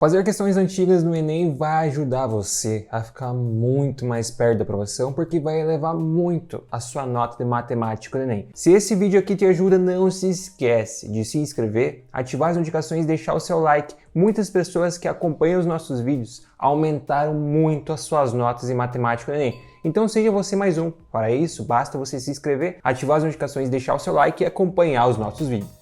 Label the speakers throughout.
Speaker 1: Fazer questões antigas no Enem vai ajudar você a ficar muito mais perto da aprovação, porque vai elevar muito a sua nota de matemática no Enem. Se esse vídeo aqui te ajuda, não se esquece de se inscrever, ativar as notificações e deixar o seu like. Muitas pessoas que acompanham os nossos vídeos aumentaram muito as suas notas em matemática no Enem. Então seja você mais um. Para isso, basta você se inscrever, ativar as notificações, deixar o seu like e acompanhar os nossos vídeos.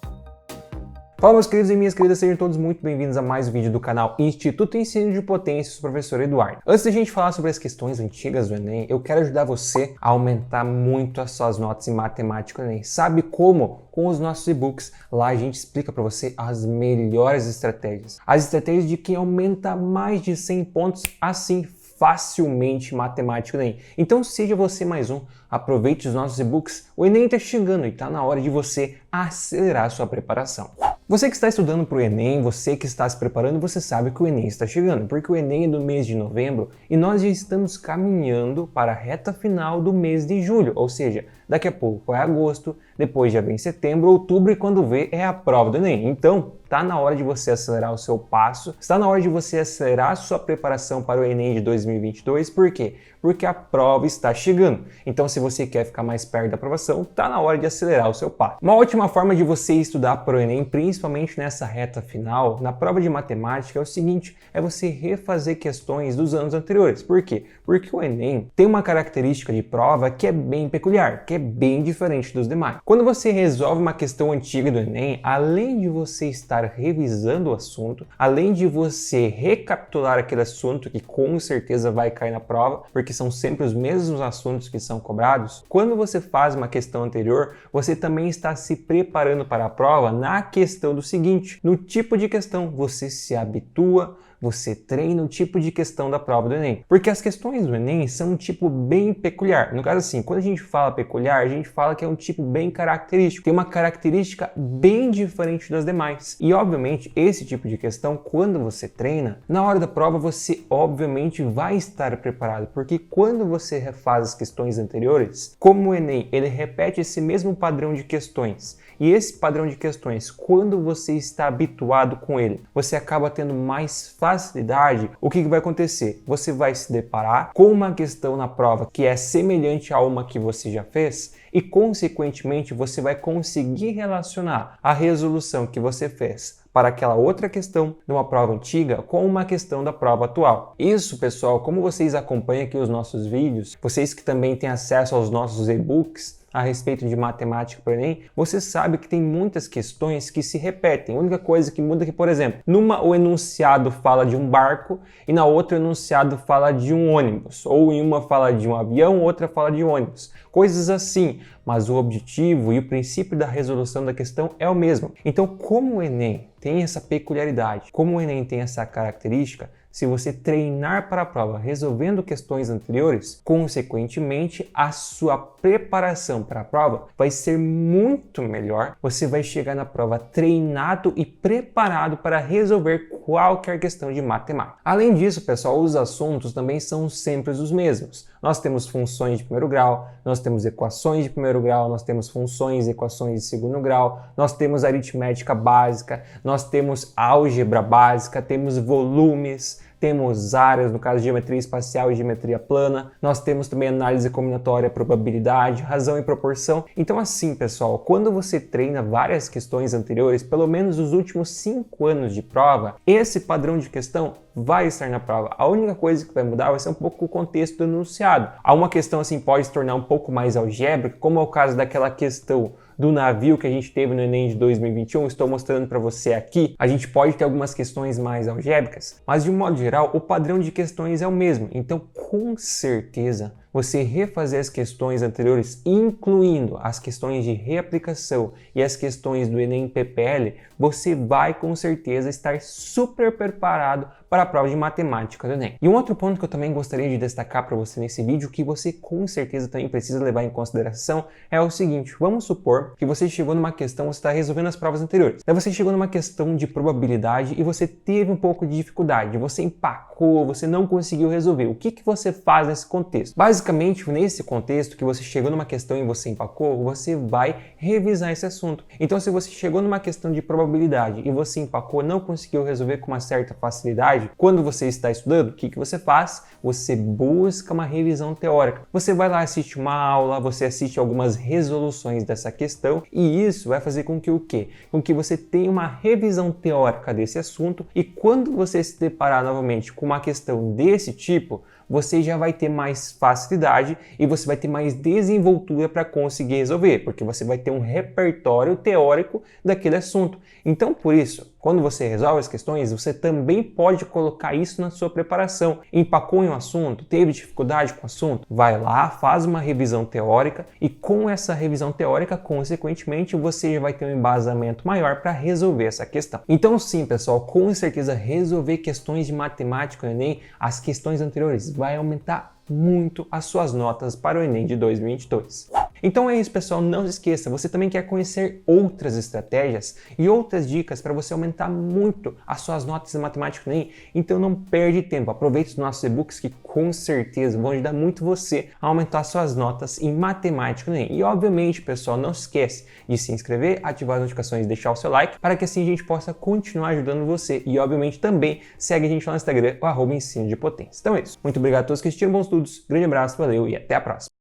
Speaker 1: Fala, meus queridos e minhas queridas, sejam todos muito bem-vindos a mais um vídeo do canal Instituto Ensino de Potência, sou o professor Eduardo. Antes da gente falar sobre as questões antigas do Enem, eu quero ajudar você a aumentar muito as suas notas em matemática do Enem. Sabe como? Com os nossos e-books. Lá a gente explica para você as melhores estratégias. As estratégias de quem aumenta mais de 100 pontos assim facilmente matemática do Enem. Então seja você mais um, aproveite os nossos e-books. O Enem está chegando e está na hora de você acelerar a sua preparação. Você que está estudando para o Enem, você que está se preparando, você sabe que o Enem está chegando, porque o Enem é do mês de novembro e nós já estamos caminhando para a reta final do mês de julho, ou seja, daqui a pouco é agosto, depois já vem setembro, outubro e quando vê é a prova do Enem. Então, está na hora de você acelerar o seu passo, está na hora de você acelerar a sua preparação para o Enem de 2022, por quê? Porque a prova está chegando. Então, se você quer ficar mais perto da aprovação, está na hora de acelerar o seu passo. Uma ótima forma de você estudar para o Enem, principalmente nessa reta final, na prova de matemática, é o seguinte, é você refazer questões dos anos anteriores. Por quê? Porque o Enem tem uma característica de prova que é bem peculiar, que é bem diferente dos demais. Quando você resolve uma questão antiga do Enem, além de você estar revisando o assunto, além de você recapitular aquele assunto que com certeza vai cair na prova, porque são sempre os mesmos assuntos que são cobrados, quando você faz uma questão anterior, você também está se preparando para a prova na questão do seguinte, no tipo de questão, você se habitua, você treina o tipo de questão da prova do Enem. Porque as questões do Enem são um tipo bem peculiar. No caso assim, quando a gente fala peculiar, a gente fala que é um tipo bem característico. Tem uma característica bem diferente das demais. E obviamente, esse tipo de questão, quando você treina, na hora da prova você obviamente vai estar preparado. Porque quando você refaz as questões anteriores, como o Enem, ele repete esse mesmo padrão de questões. E esse padrão de questões, quando você está habituado com ele, você acaba tendo mais facilidade. O que vai acontecer? Você vai se deparar com uma questão na prova que é semelhante a uma que você já fez e, consequentemente, você vai conseguir relacionar a resolução que você fez para aquela outra questão de uma prova antiga com uma questão da prova atual. Isso, pessoal, como vocês acompanham aqui os nossos vídeos, vocês que também têm acesso aos nossos e-books, a respeito de matemática para o Enem, você sabe que tem muitas questões que se repetem. A única coisa que muda é que, por exemplo, numa o enunciado fala de um barco e na outra o enunciado fala de um ônibus. Ou em uma fala de um avião, outra fala de um ônibus. Coisas assim, mas o objetivo e o princípio da resolução da questão é o mesmo. Então, como o Enem tem essa peculiaridade, como o Enem tem essa característica, se você treinar para a prova resolvendo questões anteriores, consequentemente a sua preparação para a prova vai ser muito melhor. Você vai chegar na prova treinado e preparado para resolver qualquer questão de matemática. Além disso, pessoal, os assuntos também são sempre os mesmos. Nós temos funções de primeiro grau, nós temos equações de primeiro grau, nós temos funções e equações de segundo grau, nós temos aritmética básica, nós temos álgebra básica, temos volumes, temos áreas, no caso geometria espacial e geometria plana, nós temos também análise combinatória, probabilidade, razão e proporção. Então assim, pessoal, quando você treina várias questões anteriores, pelo menos os últimos 5 anos de prova, esse padrão de questão vai estar na prova. A única coisa que vai mudar vai ser um pouco o contexto do enunciado. Há uma questão assim pode se tornar um pouco mais algébrica, como é o caso daquela questão do navio que a gente teve no Enem de 2021, estou mostrando para você aqui. A gente pode ter algumas questões mais algébricas, mas de um modo geral, o padrão de questões é o mesmo. Então, com certeza, você refazer as questões anteriores, incluindo as questões de reaplicação e as questões do Enem PPL, você vai com certeza estar super preparado para a prova de matemática do Enem. E um outro ponto que eu também gostaria de destacar para você nesse vídeo, que você com certeza também precisa levar em consideração, é o seguinte: vamos supor que você chegou numa questão, você está resolvendo as provas anteriores. Daí você chegou numa questão de probabilidade e você teve um pouco de dificuldade, você empacou, você não conseguiu resolver. O que você faz nesse contexto? Basicamente, nesse contexto que você chegou numa questão e você empacou, você vai revisar esse assunto. Então, se você chegou numa questão de probabilidade e você empacou, não conseguiu resolver com uma certa facilidade, quando você está estudando, o que você faz? Você busca uma revisão teórica. Você vai lá, assiste uma aula, você assiste algumas resoluções dessa questão e isso vai fazer com que o quê? Com que você tenha uma revisão teórica desse assunto e quando você se deparar novamente com uma questão desse tipo, você já vai ter mais facilidade e você vai ter mais desenvoltura para conseguir resolver, porque você vai ter um repertório teórico daquele assunto. Então, por isso, quando você resolve as questões, você também pode colocar isso na sua preparação. Empacou em um assunto, teve dificuldade com o assunto? Vai lá, faz uma revisão teórica e com essa revisão teórica, consequentemente, você já vai ter um embasamento maior para resolver essa questão. Então, sim, pessoal, com certeza resolver questões de matemática no Enem, as questões anteriores, vai aumentar muito as suas notas para o Enem de 2022. Então é isso, pessoal, não se esqueça, você também quer conhecer outras estratégias e outras dicas para você aumentar muito as suas notas em matemática no Enem? Então não perde tempo, aproveite os nossos e-books que com certeza vão ajudar muito você a aumentar suas notas em matemática no Enem. E obviamente, pessoal, não se esqueça de se inscrever, ativar as notificações e deixar o seu like para que assim a gente possa continuar ajudando você. E obviamente também segue a gente lá no Instagram, o @ensino de potência. Então é isso, muito obrigado a todos que assistiram, bons estudos, grande abraço, valeu e até a próxima.